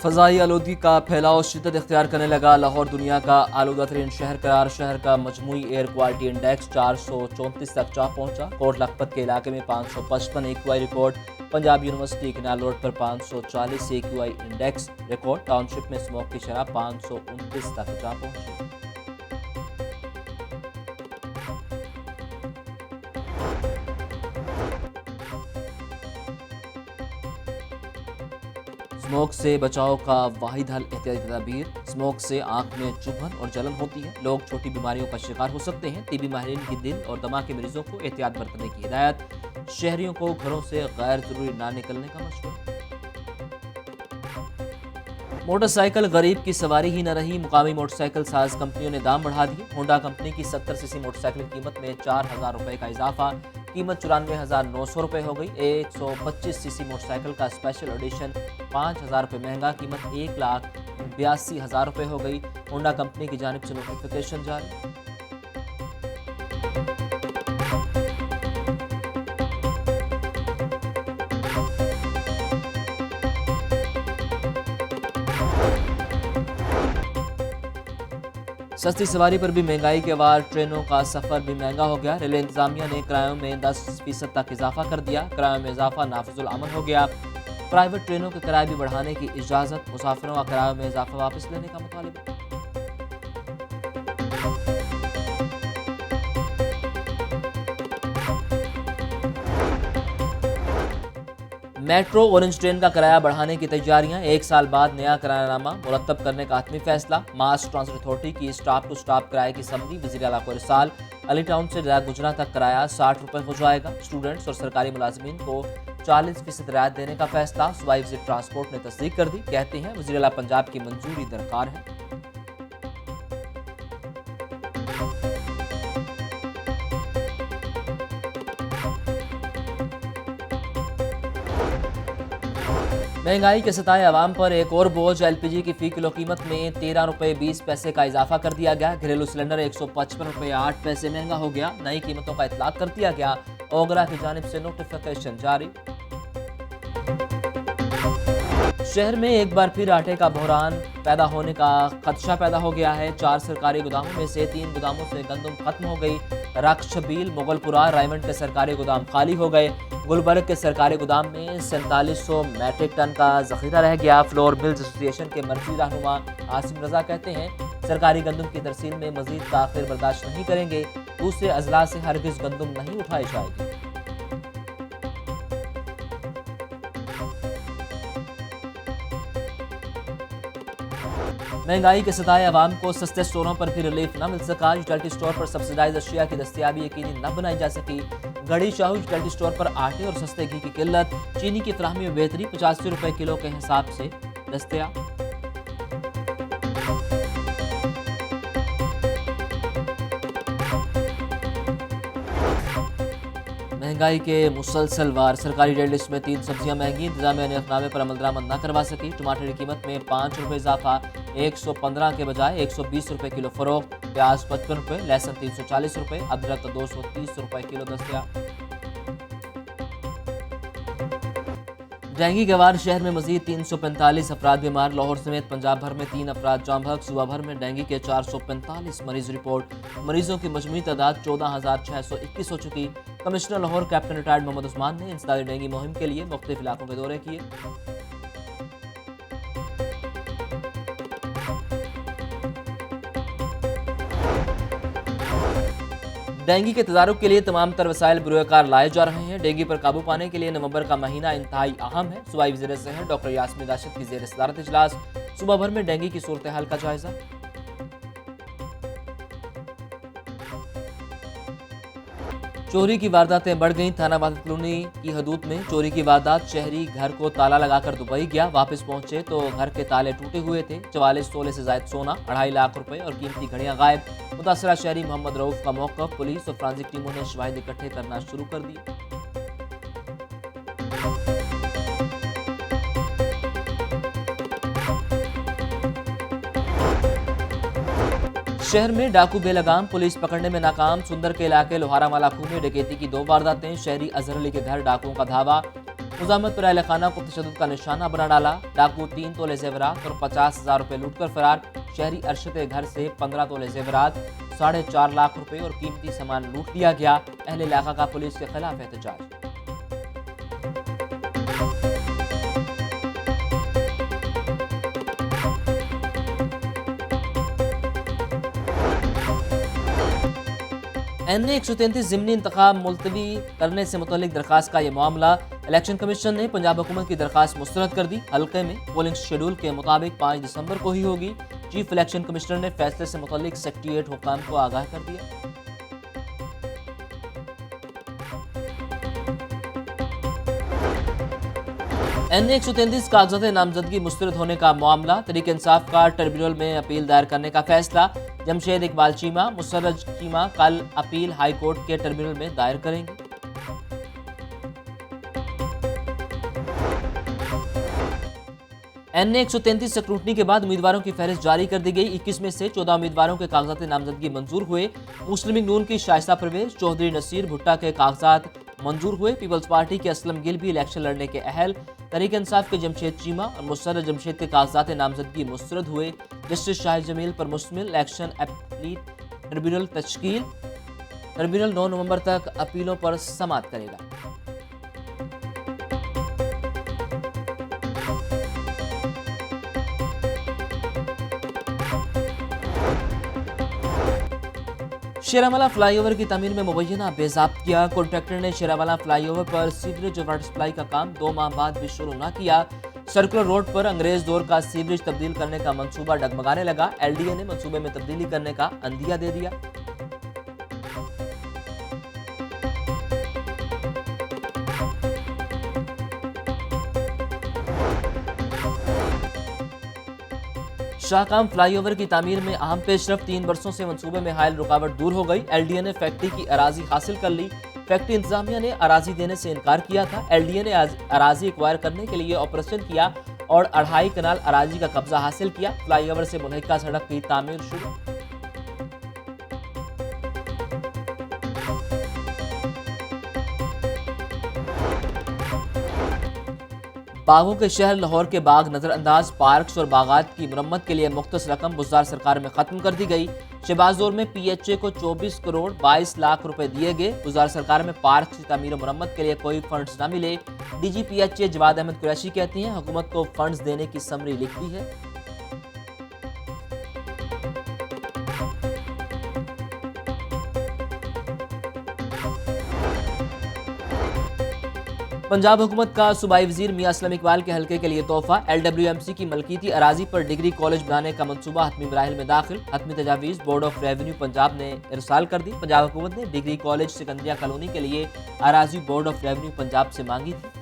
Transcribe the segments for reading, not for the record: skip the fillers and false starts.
फ़ज़ाई आलूदगी का फैलाव शिद्दत इख्तियार करने लगा। लाहौर दुनिया का आलूदा तरीन शहर करार। शहर का मजमूई एयर क्वालिटी इंडेक्स 434 तक जा पहुंचा। कोट लखपत के इलाके में 555 AQI record. Punjab university canal road पर 540 AQI इंडेक्स रिकॉर्ड। टाउनशिप में स्मोक की शरह 529 तक जा पहुंची। स्मोक से बचाव का वाहिद हल एहतियाती तदबीर। स्मोक से आंख में चुभन और जलन होती है। लोग छोटी बीमारियों का शिकार हो सकते हैं। टीबी माहिरीन की दिल और दमा के मरीजों को एहतियात बरतने की हिदायत। शहरियों को घरों से गैर जरूरी ना निकलने का मशवरा। मोटरसाइकिल गरीब की सवारी ही न रही। मुकामी मोटरसाइकिल साज कंपनियों ने दाम बढ़ा दिए। होंडा कंपनी की 70 सीसी मोटरसाइकिल की कीमत में 4,000 रुपये का इजाफा। कीमत 94,900 रुपये हो गई। 125 सीसी मोटरसाइकिल का स्पेशल एडिशन 5,000 रुपये महंगा। कीमत 1,82,000 रुपये हो गई। होंडा कंपनी की जानिब से नोटिफिकेशन जारी। सस्ती सवारी पर भी महंगाई के बाद ट्रेनों का सफर भी महंगा हो गया। रेलवे इंतजामिया ने किरायों में 10% तक इजाफा कर दिया। किरायों में इजाफा नाफिजुल अमल हो गया। प्राइवेट ट्रेनों के किराए भी बढ़ाने की इजाजत। मुसाफिरों का किरायों में इजाफा वापस लेने का मुतालिबा। मेट्रो ऑरेंज ट्रेन का किराया बढ़ाने की तैयारियां। 1 साल बाद नया किरायानामा मुरतब करने का हतमी फैसला। मास ट्रांसपोर्ट अथॉरिटी की स्टॉप टू स्टॉप किराए की समरी वज़ीर आला को इरसाल। अली टाउन से डायरेक्ट गुजरा तक किराया 60 रुपये हो जाएगा। स्टूडेंट्स और सरकारी मुलाजमीन को 40% रियायत देने का फैसला। सूबाई वज़ीर ट्रांसपोर्ट ने तस्दीक कर दी। कहते हैं वज़ीर आला पंजाब की मंजूरी दरकार है। महंगाई के सताए अवाम पर एक और बोझ। LPG की फ़ी किलो कीमत में 13 रुपये 20 पैसे का इजाफा कर दिया गया। घरेलू सिलेंडर 155 रुपये 8 पैसे महंगा हो गया। नई कीमतों का इतलाक कर दिया गया। ओगरा की जानिब से नोटिफिकेशन जारी। शहर में एक बार फिर आटे का बहरान पैदा होने का खदशा पैदा हो गया है। 4 सरकारी गोदामों में से 3 गोदामों से गंदम खत्म हो गई। रक्स छबील मुगलपुरा रायमंड के सरकारी गोदाम खाली हो गए। गुलबर्ग के सरकारी गोदाम में 4700 मैट्रिक टन का जखीरा रह गया। फ्लोर मिल्स एसोसिएशन के मर्जी रहनुमा आसिम रजा कहते हैं सरकारी गंदम की तरसील में मजीद ताखिर बर्दाश्त नहीं करेंगे। दूसरे अजला से हरगिज गंदम नहीं उठाई जाएगी। महंगाई के सताए अवाम को सस्ते स्टोरों पर भी रिलीफ न मिल सका। यूटिलिटी स्टोर पर सब्सिडाइज अशिया की दस्तियाबी यकीनी न बनाई जा सकी। गढ़ी शाहू यूटिलिटी स्टोर पर आटे और सस्ते घी की किल्लत। चीनी की फराहमी में बेहतरी 85 रुपये किलो के हिसाब से दस्तियाब। महंगाई के मुसलसल वार। सरकारी रेट लिस्ट में 3 सब्जियां महंगी। इंतजामिया ने अखनामे पर अमल दरामद न करवा सकी। टमाटर की कीमत में 5 रुपये इजाफा। 115 के बजाय 120 रुपये किलो फरोख्त। प्याज 55 रुपये। लहसुन 340 रुपये। अदरक 230 रुपये किलो दस्तियाब। डेंगू के बाद शहर में मजीद 345 अफराद बीमार। लाहौर समेत पंजाब भर में 3 अफराद जाम बहक। सूबा भर में डेंगू के 445 मरीज रिपोर्ट। मरीजों की मजमूई तादाद 14,621 हो चुकी। Commissioner Lahore captain retired Mohammad Usman ने इंसदादी डेंगू मुहिम के लिए मुख्तलिफ इलाकों के दौरे किए। डेंगू के तदारुक के लिए तमाम तर वसाइल बुरुकार लाए जा रहे हैं। डेंगू पर काबू पाने के लिए नवंबर का महीना इंतहाई अहम है। सूबाई वज़ीर सेहत डॉक्टर यास्मीन राशिद की ज़ेर सदारत इजलास। सूबा भर में डेंगू की सूरत हाल का जायजा। चोरी की वारदातें बढ़ गईं। थाना वाहिद कॉलोनी की हदूद में चोरी की वारदात। शहरी घर को ताला लगाकर दुबई गया। वापस पहुंचे तो घर के ताले टूटे हुए थे। 44 तोले से जायद सोना, 2.5 लाख रुपए और कीमती घड़ियां गायब। मुतासरा शहरी मोहम्मद रऊफ का मौक़िफ़। पुलिस और फ्रांसिक टीमों ने शवाहिद इकट्ठे करना शुरू कर दिए। शहर में डाकू बेलगाम। पुलिस पकड़ने में नाकाम। सुंदर के इलाके लोहारा वाला खूह में डकैती की 2 वारदातें। शहरी अजहर अली के घर डाकुओं का धावा। मुजामत पर अहल खाना को तशद्दुद का निशाना बना डाला। डाकू 3 तोले जेवरात और 50,000 रुपये लूट कर फरार। शहरी अरशद के घर से 15 तोले जेवरात, 4.5 लाख रुपए और कीमती सामान लूट लिया गया। अहले इलाका का पुलिस के खिलाफ एहतजाज। NA 133 ज़िमनी इंतखाब मुलतवी करने से मुतल्लिक दरखास्त का यह मामला। इलेक्शन कमीशन ने पंजाब हुकूमत की दरखास्त मुस्तरद कर दी। हल्के में पोलिंग शेड्यूल के मुताबिक 5 दिसंबर को ही होगी। चीफ इलेक्शन कमिश्नर ने फैसले से मुतल्लिक सेक्रेटेरिएट हुक्काम को आगाह कर दिया। NA 133 कागजात नामजदगी मुस्तरद होने का मामला। तहरीक इंसाफ का ट्रिब्यूनल में अपील दायर करने का फैसला। जमशेद इकबाल चीमा, मुसर्रज चीमा कल अपील हाई कोर्ट के ट्रिब्यूनल में दायर करेंगे। NA 133 स्क्रूटनी के बाद उम्मीदवारों की फहरिस्त जारी कर दी गई। 21 में से 14 उम्मीदवारों के कागजात नामजदगी मंजूर हुए। मुस्लिम लीग नून की शाइस्ता परवेज, चौधरी नसीर भुट्टा के कागजात मंजूर हुए। पीपल्स पार्टी के असलम गिल भी इलेक्शन लड़ने के अहल। तहरीक इंसाफ के जमशेद चीमा और मुसर्रज जमशेद के कागजात नामजदगी मुस्तरद हुए। जस्टिस शाहिद जमील पर मुश्तमिल इलेक्शन अपीलीट ट्रिब्यूनल तश्कील। ट्रिब्यूनल 9 नवंबर तक अपीलों पर समाअत करेगा। शेरावाला फ्लाईओवर की तमीर में मुबैना बेज़ाब्तियाँ। कॉन्ट्रैक्टर ने शेरावाला फ्लाईओवर पर सीवरेज और वाटर सप्लाई का काम 2 माह बाद भी शुरू न किया। सर्कुलर रोड पर अंग्रेज दौर का सीवरेज तब्दील करने का मंसूबा डगमगाने लगा। LDA ने मंसूबे में तब्दीली करने का अंदिया दे दिया। शाहकाम फ्लाईओवर की तामीर में अहम पेशरफ। 3 बरसों से मंसूबे में हायल रुकावट दूर हो गई। LDA ने फैक्ट्री की अराजी हासिल कर ली। फैक्ट्री इंतजामिया ने अराजी देने से इनकार किया था। LDA ने अराजी एक्वायर करने के लिए ऑपरेशन किया और 2.5 कनाल अराजी का कब्जा हासिल किया। फ्लाईओवर से मुल्हिका सड़क की तामीर शुरू। बागों के शहर लाहौर के बाग नजरअंदाज। पार्क्स और बागात की मुरम्मत के लिए मुख्तस रकम बुज़दार सरकार में खत्म कर दी गई। शहबाजदौर में PHA को 24 करोड़ 22 लाख रुपए दिए गए। बुज़दार सरकार में पार्क की तमीर और मुरम्मत के लिए कोई फंड्स न मिले। DG PHA जवाद अहमद कुरैशी कहती हैं हुकूमत को फंड्स देने की समरी लिखती है। पंजाब हुकूमत का सूबाई वजीर मियां असलम इकबाल के हल्के के लिए तोहफा। LWMC की मलकीती अराजी पर डिग्री कॉलेज बनाने का मंसूबा हतमी मराहिल में दाखिल। हतमी तजावीज़ बोर्ड ऑफ रेवेन्यू पंजाब ने इरसाल कर दी। पंजाब हुकूमत ने डिग्री कॉलेज सिकंदरिया कॉलोनी के लिए अराजी बोर्ड ऑफ रेवेन्यू पंजाब से मांगी थी।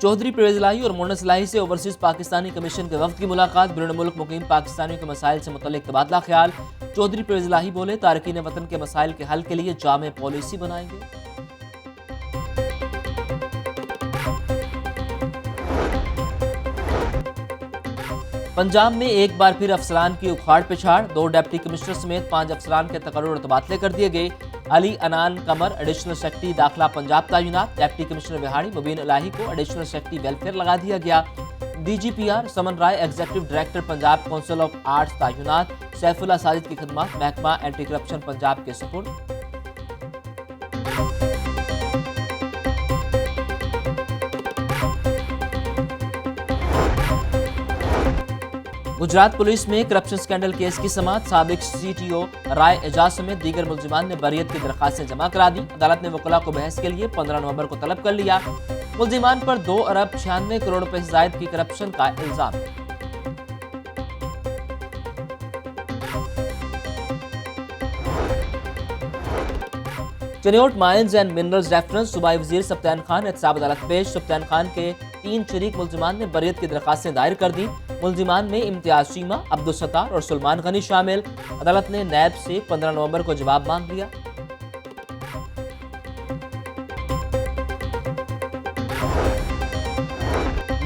चौधरी परवेज इलाही और मोनस इलाही से ओवरसीज पाकिस्तानी कमीशन के वफ्द की मुलाकात। बैरून मुल्क मुकीम पाकिस्तानियों के मसाइल से मुतल्लिक तबादला ख्याल। चौधरी परवेज इलाही बोले तारकीन वतन के मसाइल के हल के लिए जामे पॉलिसी बनाएंगे। पंजाब में एक बार फिर अफसरान की उखाड़ पिछाड़। 2 डिप्टी कमिश्नर समेत 5 अफसरान के तकर्रुर और तबादले कर दिए गए। अली अनान कमर एडिशनल सेक्रेटरी दाखिला पंजाब तैनात। डिप्टी कमिश्नर विहाड़ी मुबीन इलाही को एडिशनल सेक्रेटरी वेलफेयर लगा दिया गया। DGPR Saman Rai executive director Punjab council of arts तैनात। सैफुल्लाह साजिद की खिदमत महकमा एंटी करप्शन पंजाब के सुपुर्द। गुजरात पुलिस में करप्शन स्कैंडल केस की समाअत। साबिक CTO राय एजाज समेत दीगर मुल्जिमान ने बरियत की दरखास्तें जमा करा दी। अदालत ने वकला को बहस के लिए 15 नवंबर को तलब कर लिया। मुल्जिमान पर 2 अरब 96 करोड़ रुपए से जायद की करप्शन का इल्जाम है। Chiniot mines and minerals reference. सूबाई वजीर सफ्तान खान एहतसाब अदालत पेश। सफ्तान खान के 3 शरीक मुल्जिमान ने बरियत की दरखास्तें दायर कर दी। मुल्जिमान में इम्तियाज शीमा, अब्दुल सत्तार और सुलमान गनी शामिल। अदालत ने नैब से 15 नवंबर को जवाब मांग लिया।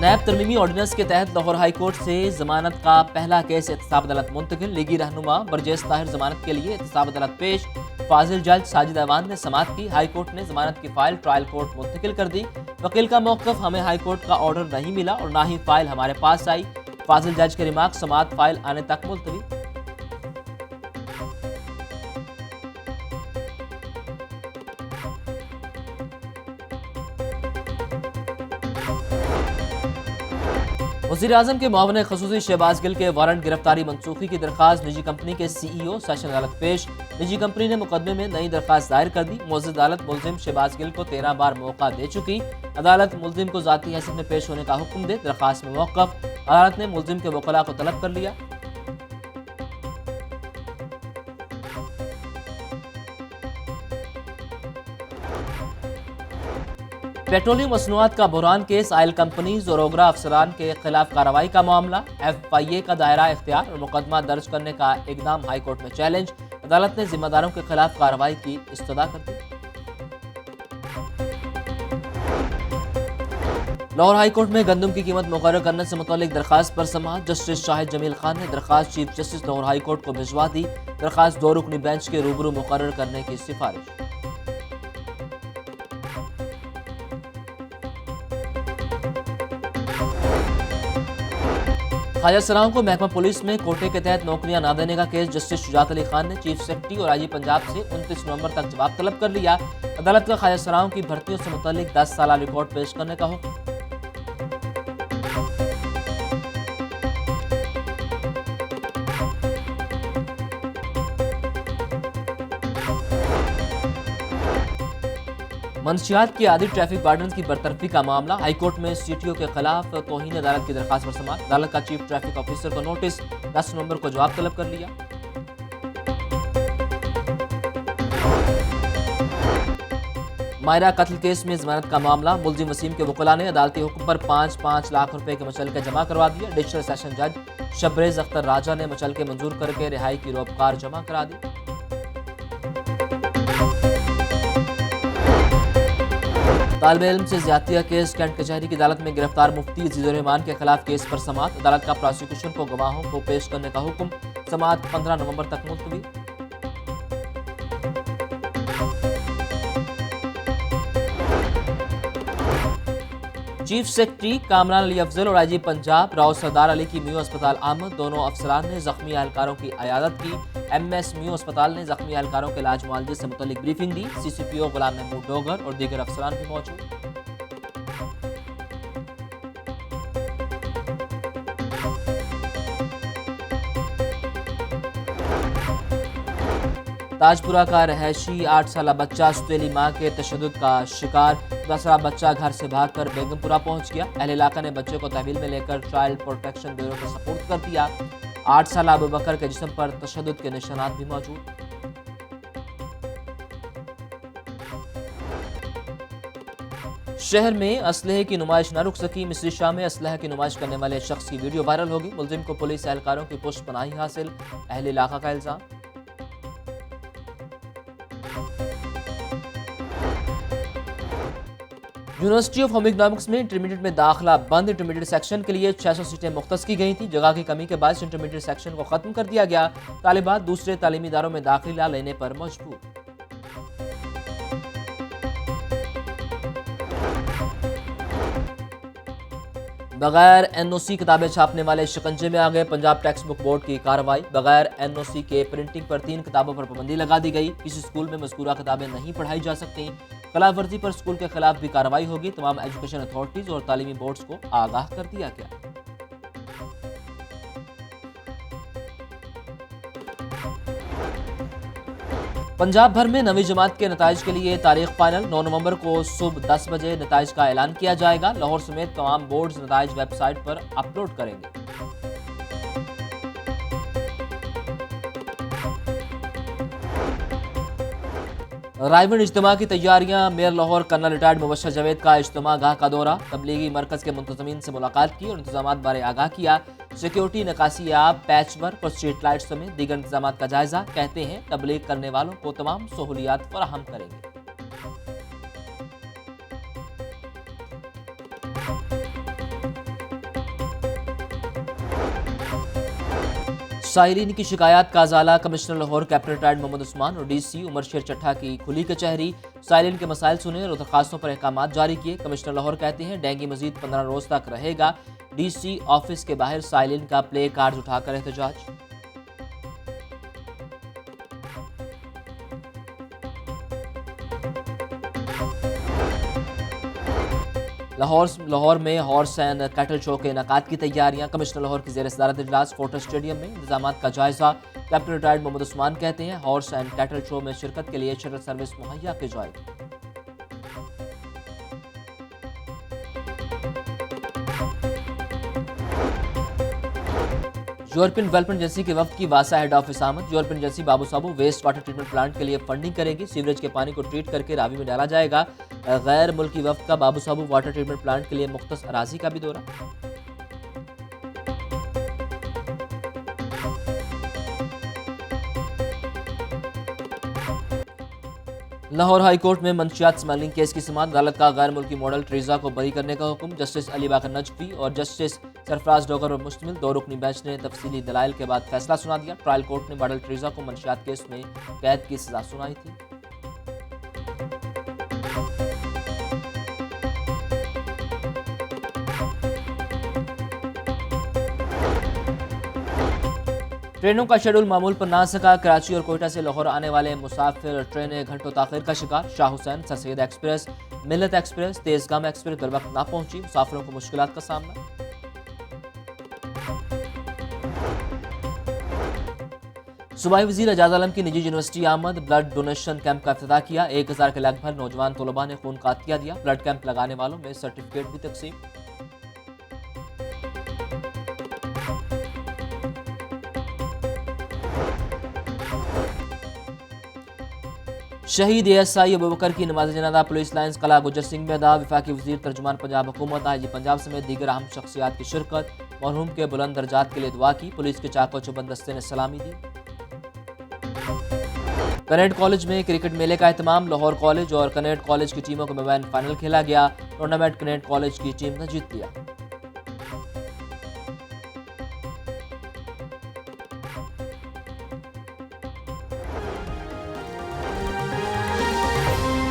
नैब तरमीमी ऑर्डिनेंस के तहत लाहौर हाई कोर्ट से जमानत का पहला केस एहतसाब अदालत मुंतकिल। लीगी रहनुमा बरजेस ताहिर जमानत के लिए एहतसाब अदालत पेश। फाजिल जज साजिद अवान ने समाअत की। हाई कोर्ट ने जमानत की फाइल ट्रायल कोर्ट मुंतकिल कर दी। वकील का मौक़िफ़, हमें हाई कोर्ट का ऑर्डर नहीं मिला और ना ही फाइल हमारे पास आई। फाजिल जज के रिमार्क, समाअत फाइल आने तक मुलतवी। वज़ीर-ए-आज़म के मुआविन ख़ुसूसी शहबाज गिल के वारंट गिरफ्तारी मनसूखी की दरख्वास्त। निजी कंपनी के CEO सेशन अदालत पेश। निजी कंपनी ने मुकदमे में नई दरख्वास्त दायर कर दी। मुअज़्ज़ज़ अदालत मुलजिम शहबाज गिल को 13 बार मौका दे चुकी। अदालत मुलजिम को ज़ाती हैसियत में पेश होने का हुक्म दे, दरख्वास्त में मौक़िफ़। अदालत ने मुलजिम के वकला को तलब कर लिया। पेट्रोलियम मसनूआत का बहरान केस, आयल कंपनीज और ओगरा अफसरान के खिलाफ कार्रवाई का मामला। FIA का दायरा इख्तियार और मुकदमा दर्ज करने का इकदाम हाई कोर्ट में चैलेंज। अदालत ने जिम्मेदारों के खिलाफ कार्रवाई की इस्तदा कर दी। लाहौर हाई कोर्ट में गंदम की कीमत मुकर्रर करने से मुतालिक दरख्वास्त पर समाअत। जस्टिस शाहिद जमील खान ने दरख्वास्त chief justice Lahore high court को भिजवा दी। दरख्वास्त 2 रुकनी बेंच के रूबरू मुकर्रर करने की सिफारिश। ख्वाजा सराओं को महकमा पुलिस में कोटे के तहत नौकरियां न देने का केस। जस्टिस शुजात अली खान ने चीफ सेक्रेटरी और IG पंजाब से 29 नवंबर तक जवाब तलब कर लिया। अदालत का ख्वाजा सराओं की भर्तियों से मुतालिक 10 साला रिकॉर्ड पेश करने का हुक्म। मंशियात के आदि ट्रैफिक वार्डन की बरतरफी का मामला। हाईकोर्ट में CTO के खिलाफ तौहीन अदालत की दरखास्त पर समाअत। अदालत का चीफ ट्रैफिक ऑफिसर को नोटिस, 10 नवंबर को जवाब तलब कर लिया। मायरा कत्ल केस में जमानत का मामला। मुलजिम वसीम के वकला ने अदालती हुक्म पर 5-5 लाख रुपए के मुचलके जमा करवा दिए। एडिशनल सेशन जज शबरेज अख्तर राजा ने मुचलके मंजूर करके रिहाई की रोपकार जमा करा दी। तालिबे इल्म से ज्यादती केस, कैंट कचहरी की अदालत में गिरफ्तार मुफ्ती अजीजुर रहमान के खिलाफ केस पर समाअत। अदालत का प्रोसिक्यूशन को गवाहों को पेश करने का हुक्म। समाअत 15 नवंबर तक मुलतवी। चीफ सेक्रेटरी कामरान अली अफजल और IG पंजाब राव सरदार अली की मियो अस्पताल आमद। दोनों अफसरान ने जख्मी एहलकारों की अयादत की। MS मियो अस्पताल ने जख्मी एहलकारों के इलाज मुआलजे से मुतल्लिक ब्रीफिंग दी। CCPO गुलाम महमूद डोगर और दीगर अफसरान भी मौजूद। ताजपुरा का रहायशी 8 साला बच्चा सुतेली माँ के तशद्दुद का शिकार। 10 साला बच्चा घर से भागकर बेगमपुरा पहुंच गया। अहले इलाका ने बच्चे को तहवील में लेकर चाइल्ड प्रोटेक्शन ब्यूरो को सपोर्ट कर दिया। 8 साला अबू बकर के जिस्म पर तशद्दुद के निशानात भी मौजूद। शहर में असलहे की नुमाइश न रुक सकी। मिस्री शाह में असलहा की नुमाइश करने वाले शख्स की वीडियो वायरल होगी। मुलजिम को पुलिस एहलकारों की पुष्ट पनाही हासिल, अहले इलाका का इल्जाम। यूनिवर्सिटी ऑफ होम इकोनॉमिक्स में इंटरमीडिएट में दाखिला बंद। इंटरमीडिएट सेक्शन के लिए 600 सीटें मुख्तस की गई थी। जगह की कमी के बाद इंटरमीडिएट सेक्शन को खत्म कर दिया गया। तालिबात दूसरे तालीमी इदारों में दाखिला लेने पर मजबूर। बगैर NOC किताबें छापने वाले शिकंजे में आ गए। पंजाब टेक्स्ट बुक बोर्ड की कार्रवाई। बगैर NOC के प्रिंटिंग पर 3 किताबों पर पाबंदी लगा दी गई। किसी स्कूल में मज़कूरा किताबें नहीं पढ़ाई जा सकती। खिलाफ वर्जी पर स्कूल के खिलाफ भी कार्रवाई होगी। तमाम एजुकेशन अथॉरिटीज और तालीमी बोर्ड्स को आगाह कर दिया गया। पंजाब भर में 9वीं जमात के नताइज के लिए तारीख फाइनल। 9 नवंबर को सुबह 10 बजे नताइज का ऐलान किया जाएगा। लाहौर समेत तमाम बोर्ड्स नताइज वेबसाइट पर अपलोड करेंगे। रायवन इज्तिमा की तैयारियां। Mayor Lahore colonel retired Mubashir Javed का इज्तिमा गाह का दौरा। तबलीगी मरकज के मुंतजमीन से मुलाकात की और इंतजामात बारे आगाह किया। सिक्योरिटी, नकासियाब, पैच वर्क और स्ट्रीट लाइट समेत दीगर इंतजामात का जायजा। कहते हैं तबलीग करने वालों को तमाम सहूलियात फराहम करेंगे। साहिरीन की शिकायत का अजाला commissioner Lahore captain retired Mohammad Usman और डीसी उमर शेर चट्टा की खुली कचहरी। साहिरीन के मसाइल सुने और दरखास्तों पर अहकाम जारी किए। कमिश्नर लाहौर कहते हैं डेंगू मजीद 15 रोज तक रहेगा। डीसी ऑफिस के बाहर साहिरीन का प्ले कार्ड उठाकर एहतजाज। लाहौर में हॉर्स एंड कैटल शो के इनेकाद की तैयारियां। कमिश्नर लाहौर की ज़ेर सदारत इजलास फोर्ट स्टेडियम में इंतजाम का जायजा। कैप्टन रिटायर्ड मोहम्मद उस्मान कहते हैं हॉर्स एंड कैटल शो में शिरकत के लिए शटल सर्विस मुहैया की जाएगी। यूरोपियन डेवलपमेंट एजेंसी के वफ्द की वासा हेड ऑफिस आमद। यूरोपियन एजेंसी बाबू साबू वेस्ट वाटर ट्रीटमेंट प्लांट के लिए फंडिंग करेगी। सीवरेज के पानी को ट्रीट करके रावी में डाला जाएगा। गैर मुल्की वफ्द का बाबू साबू वाटर ट्रीटमेंट प्लांट के लिए मुख्तस अराजी का भी दौरा। लाहौर हाई कोर्ट में मंशियात स्मगलिंग केस की समाअत। अदालत का गैर मुल्की मॉडल ट्रीजा को बरी करने का हुक्म। जस्टिस अली बाकर नजफी और जस्टिस सरफराज डोगर पर मुश्तमिल 2 रुकनी बेंच ने तफसीली दलाइल के बाद फैसला सुना दिया। ट्रायल कोर्ट ने मॉडल ट्रीजा को मंशियात केस में कैद की सजा सुनाई थी। ट्रेनों का शेड्यूल मामूल पर ना सका। कराची और कोयटा से लाहौर आने वाले मुसाफिर ट्रेनें घंटों ताखिर का शिकार। शाह हुसैन, सर सैयद एक्सप्रेस, मिल्लत एक्सप्रेस, तेजगाम एक्सप्रेस बर वक्त ना पहुंची। मुसाफिरों को मुश्किलात का सामना। सूबाई वजीर एजाज आलम की निजी यूनिवर्सिटी आमद। ब्लड डोनेशन कैंप का इफ्तिताह किया। 1000 के लगभग नौजवान तलबा ने खून का अतिया दिया। ब्लड कैंप लगाने वालों में सर्टिफिकेट भी तकसीम। शहीद ASI अबूबकर की नमाज जनाजा पुलिस लाइन्स कला गुजर सिंह में अदा। वफाकी वजीर तर्जुमान पंजाब हुकूमत IG पंजाब समेत दीगर अहम शख्सियात की शिरकत। मरहूम के बुलंद दर्जात के लिए दुआ की। पुलिस के चाको चौबंद दस्ते ने सलामी दी। कनेट कॉलेज में क्रिकेट मेले का एहतमाम। लाहौर कॉलेज और कनेट कॉलेज की टीमों के मबैन फाइनल खेला गया। टूर्नामेंट कनेट कॉलेज की टीम ने जीत लिया।